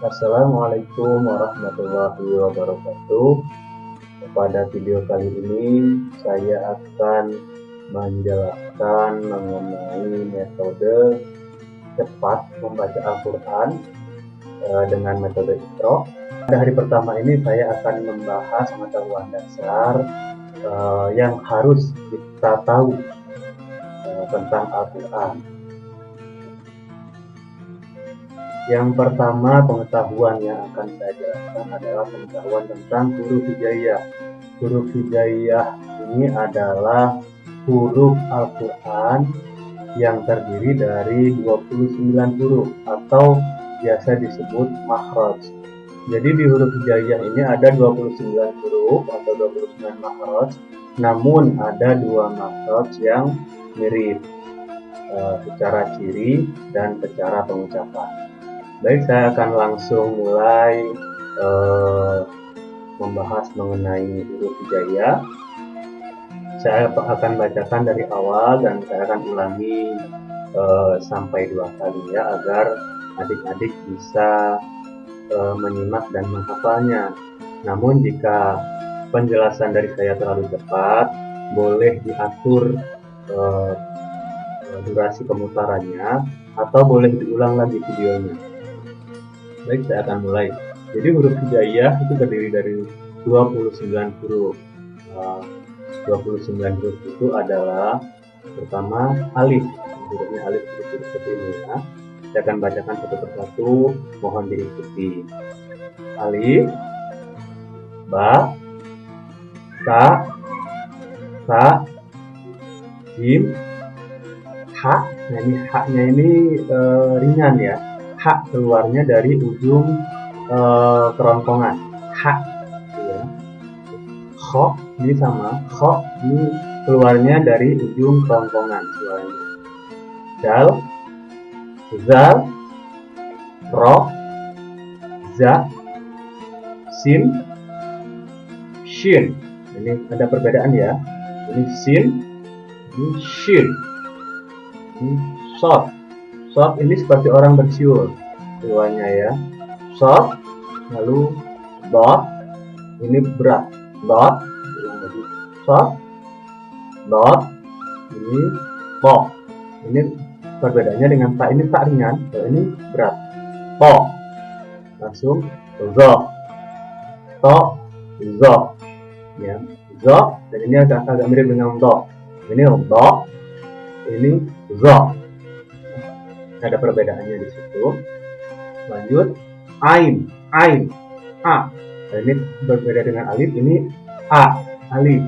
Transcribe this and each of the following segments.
Assalamualaikum warahmatullahi wabarakatuh. Pada video kali ini saya akan menjelaskan mengenai metode cepat membaca Al-Quran dengan metode Iqra. Pada hari pertama ini saya akan membahas pengetahuan dasar yang harus kita tahu tentang Al-Quran. Yang pertama, pengetahuan yang akan saya jelaskan adalah pengetahuan tentang huruf hijaiyah. Huruf hijaiyah ini adalah huruf Al-Quran yang terdiri dari 29 huruf atau biasa disebut makhraj. Jadi di huruf hijaiyah ini ada 29 huruf atau 29 makhraj, namun ada dua makhraj yang mirip secara ciri dan secara pengucapan. Baik, saya akan langsung mulai membahas mengenai huruf hijaiyah. Saya akan bacakan dari awal dan saya akan ulangi sampai 2 kali ya, agar adik-adik bisa menyimak dan menghafalnya. Namun jika penjelasan dari saya terlalu cepat, boleh diatur durasi pemutarannya atau boleh diulang lagi videonya. Baik, saya akan mulai. Jadi huruf hijaiyah itu terdiri dari 29 huruf. 29 huruf itu adalah pertama alif. Hurufnya alif seperti ini ya. Saya akan bacakan satu persatu, mohon diikuti. Alif, ba, ta, sa, jim, ha. Nah ini haknya ini ringan ya. Hak keluarnya dari ujung kerongkongan, hak ya. Kho ini sama, kho ini keluarnya dari ujung kerongkongan suaranya. Dal, zal, ro, za, sin, shin. Ini ada perbedaan ya. Ini sin, ini shin, ini short. Short ini seperti orang bersiul keluarnya ya. Short, lalu dot, ini berat. Dot, short, dot, ini po. Ini perbedaannya dengan ta, ini tak ringan, kalau ini berat. Po, langsung zo, to, zo, ya. Zo, dan ini agak mirip dengan do. Ini do, ini zo. Ada perbedaannya di situ. Lanjut, ain, ain, a. Nah, ini berbeda dengan alif, ini a, alif,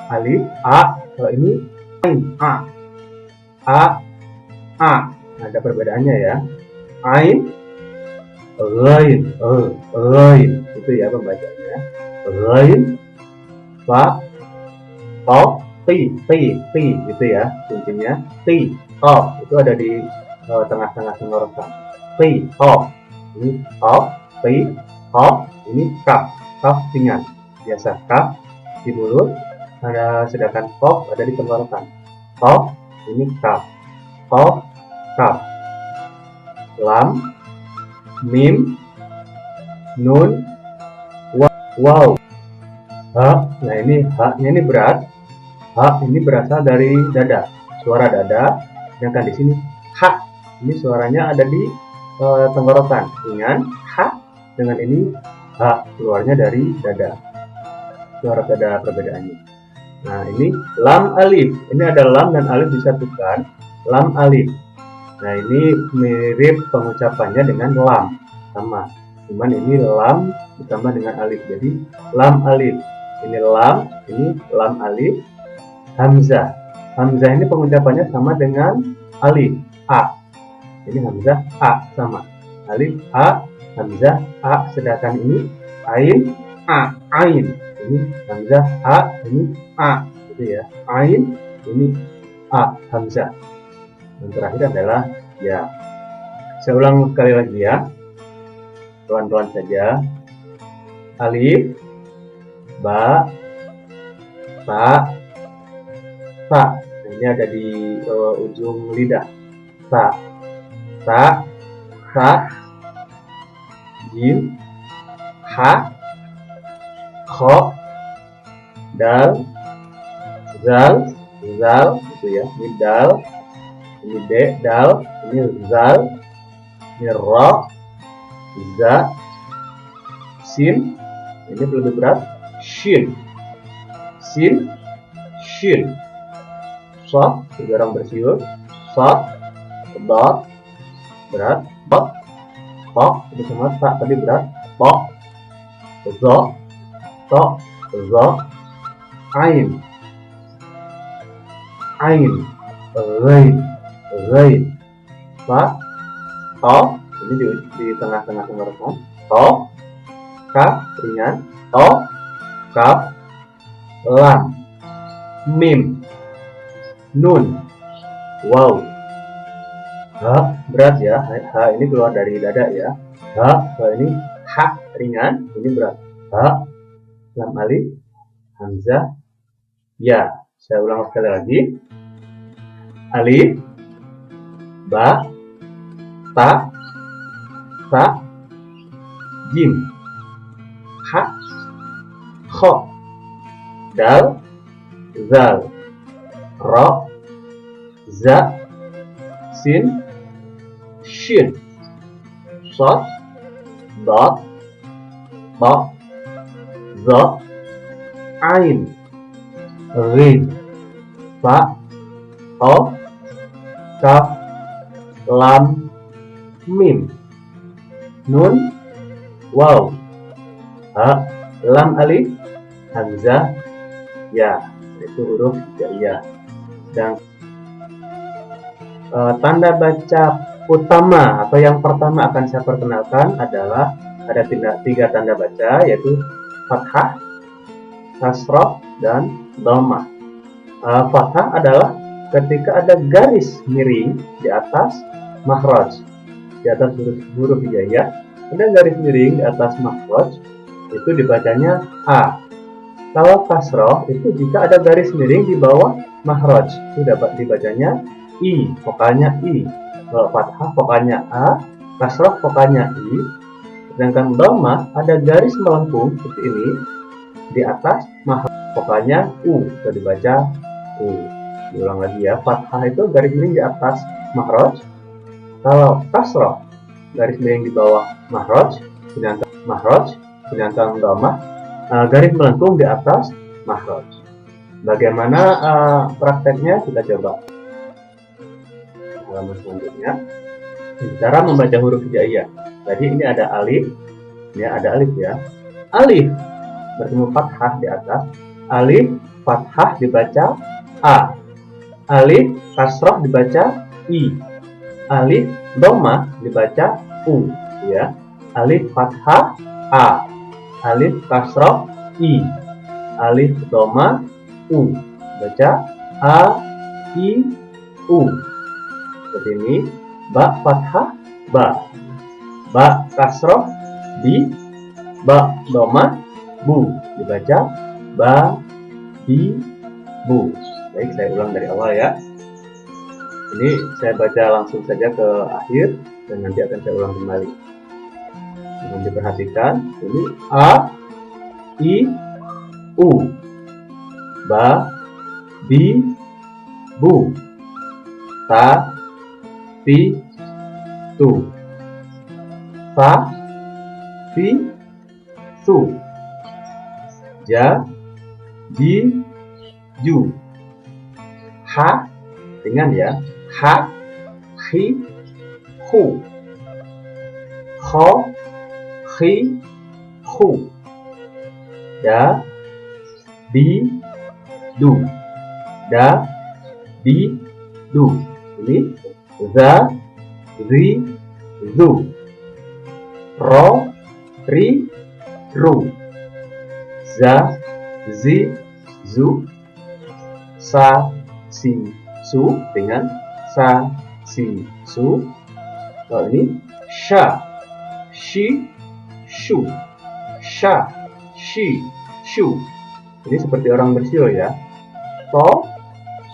alif, a. Kalau ini ain, a, a, a. Nah, ada perbedaannya ya. Ain, ghain, ghain, itu ya pembacanya. Ghain, fa, to, ti, gitu ya. Intinya ti, to, itu ada di tengah-tengah tenggorokan. Ti, to, ini to, ti, to, ini kaf, kaf ringan. Biasa kaf di mulut, sedangkan to ada di tenggorokan. To, ini kaf, to, kaf. Lam, mim, nun, waw. Ha, nah ini ha-nya ini berat. Ha ini berasal dari dada, suara dada. Sedangkan di sini ha. Ini suaranya ada di tenggorokan, ringan, ha, dengan ini ha, keluarnya dari dada. Suara dada perbedaannya. Nah ini lam alif, ini ada lam dan alif disatukan, lam alif. Nah ini mirip pengucapannya dengan lam, sama. Cuman ini lam ditambah dengan alif, jadi lam alif. Ini lam alif, hamzah. Hamzah ini pengucapannya sama dengan alif, a. Ini hamzah a sama, alif a, hamzah a, sedangkan ini ain a, ain. Ini hamzah a, ini a, gitu ya. Ain, ini a, hamzah. Dan terakhir adalah ya. Saya ulang sekali lagi ya, pelan-pelan saja. Alif, ba, ta, sa. Nah, ini ada di ujung lidah. Sa, sa, sa, jim, ha, kho, dal, zal, itu ya. Ini dal, ini dal, ini zal, ini ro, za, sin, ini lebih berat, shin, sin, shin, sod, tiga orang bersiul, sod, dot, berat, dot, tok, ini sama tak tadi berat, tok, zo, tok, zo, ain, ghain, fa, to, ini di tengah-tengah tenggorokan, to, kaf, ringan, to, kaf, lam, mim, nun, waw, ha, berat ya, ha ini keluar dari dada ya, ha ini ha ringan, ini berat, ha, lam alif, hamzah, ya. Saya ulang sekali lagi, alif, ba, ta, sa, jim, ha, kho, dal, zal, ro, za, sin, shin, sod, dot, to, zo, ain, ghin, fa, to, kaf, lam, mim, nun, waw, ha, lam alif, hamzah, ya. Itu huruf hijaiyah. Dan tanda baca utama atau yang pertama akan saya perkenalkan adalah ada tiga tanda baca, yaitu fathah, kasrah, dan dhammah. Fathah adalah ketika ada garis miring di atas makhraj, di atas huruf hijaiyah, ada garis miring di atas makhraj, itu dibacanya a. Kalau kasrah itu jika ada garis miring di bawah makhraj, itu dapat dibacanya i, vokalnya i. Kalau fathah vokalnya a, kasrah vokalnya i. Sedangkan dhammah ada garis melengkung seperti ini di atas makhraj, vokalnya u, itu dibaca u. Diulang lagi ya, fathah itu garis miring di atas makhraj. Kalau kasrah garis miring di bawah makhraj, sedangkan dhammah garis melengkung di atas makhraj. Bagaimana prakteknya? Kita coba. Halaman selanjutnya, cara membaca huruf hijaiyah. Tadi ini ada alif, ini ada alif ya. Alif bertemu fathah di atas. Alif fathah dibaca a. Alif kasrah dibaca i. Alif dhammah dibaca u. Ya. Alif fathah a. Alif kasrah i, alif dhammah u, baca a, i, u. Seperti ini. Ba fathah ba, ba kasrah bi, ba dhammah bu, dibaca ba, bi, bu. Baik, saya ulang dari awal ya. Ini saya baca langsung saja ke akhir dan nanti akan saya ulang kembali. Jangan diperhatikan, ini a, i, u, ba, bi, bu, ta, ti, tu, fa, fi, su, ja, ji, ju, ha, ringan ya, ha, hi, hu, kho, khi, hu, da, di, du, da, di, du. Ini za, zi, zu, ro, ri, ru, za, zi, zu, sa, si, su dengan sa, si, su. Lalu ini sha, shi, shu, sha, shi, shu. Ini seperti orang bersiul ya. So,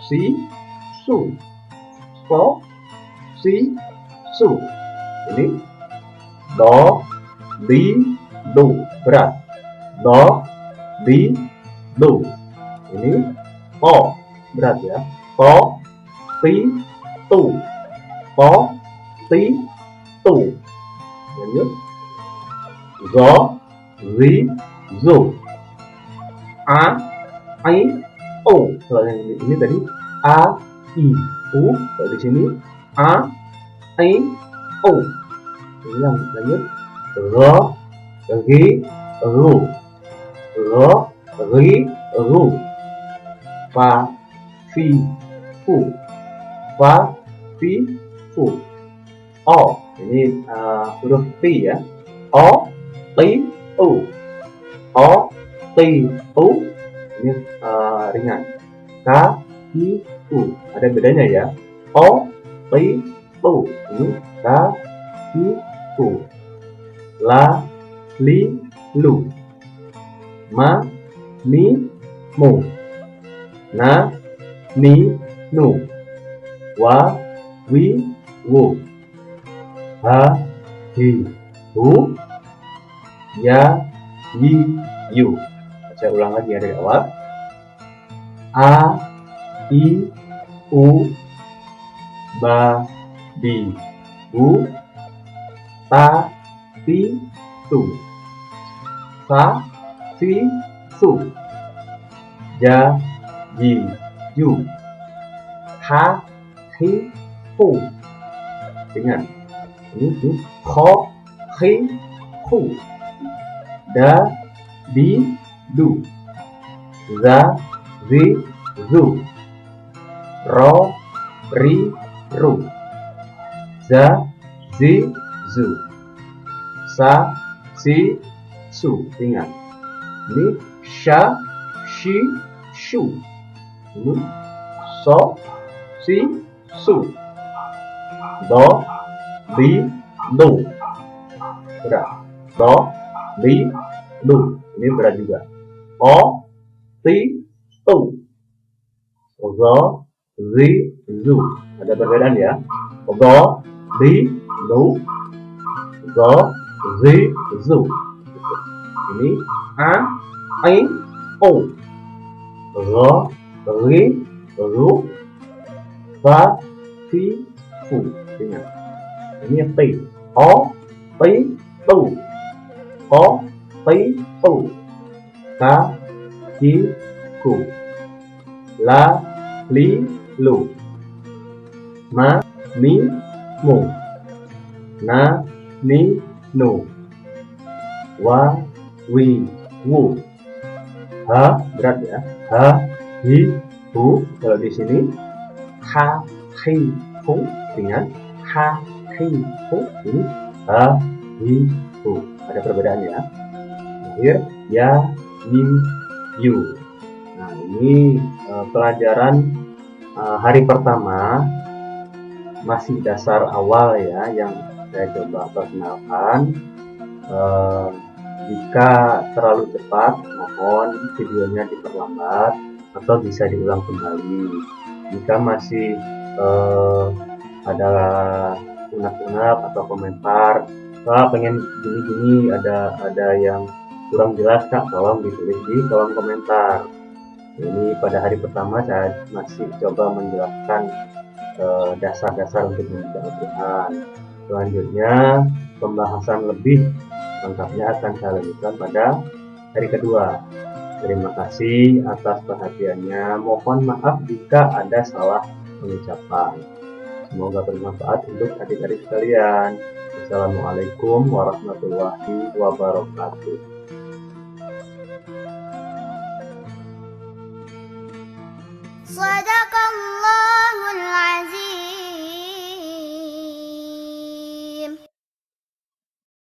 si, su, so, si, su. Ini do, di, do. Berat. Do, di, do. Ini to. Berat ya. To, ti, tu. To, ti, tu. Lanjut. Zo, zi, zu. A, I, O. Kalau yang ini tadi A, I, U. Kalau di sini A, I, O. Ulang, lanjut. Ro, ri, ru. Ro, ri, ru. Fa, fi, fu. Fa, fi, fu. O. Ini huruf T ya. O, ti, u. O, ti, u. Ini ringan. K, I, u. Ada bedanya ya. O, ti, u. Ini K, I, u. La, li, lu. Ma, mi, mu. Na, ni, nu. Wa, wi, wu. Ha, hi, hu. Ya, yi, yu. Saya ulang lagi ya dari awal. A, I, U, ba, di, bu. Ta, ti, tu. Sa, si, su. Ja, ji, ju. Ha, hi, hu. Ingat. Ini kho, hi, hu. Da, di, du. Za, zi, zu. Ro, ri, ru. Za, zi, zu. Sa, si, su. Ingat. Ini sha, shi, shu. Ini so, si, su. Do, di, du. Berat. Do, di, du. Ini berat juga. O, ti, tu. Zo, zi, zu. Ada perbedaan ya. Zo, di, du. Zo, zi, zu. Ini a, i, o. Zo, ri, ru. Fa, fi, fu. Ingat. Ini T. O, ti, tu. O, ti, tu. Ka, ki, ku. La, li, lu. Ma, mi, mu. Na, ni, nu. Wa, wi, wu. Ha, berat ya. Ha, hi, hu. Kalau di sini ha, hi, hu. Ingat. Ha, hi, hu. Ini ha, hi, hu. Ada perbedaan ya. Akhir ya, yi, yu. Nah, ini pelajaran hari pertama, masih dasar awal ya, yang saya coba perkenalkan. Jika terlalu cepat, mohon videonya diperlambat atau bisa diulang kembali. Jika masih ada unak-unak atau komentar, pengen gini-gini, ada yang kurang jelas Kak, tolong ditulis di kolom komentar. Ini pada hari pertama saya masih coba menjelaskan dasar-dasar untuk membaca Al-Quran. Selanjutnya pembahasan lebih lengkapnya akan saya lanjutkan pada hari kedua. Terima kasih atas perhatiannya. Mohon maaf jika ada salah pengucapan. Semoga bermanfaat untuk adik-adik sekalian. Assalamualaikum warahmatullahi wabarakatuh.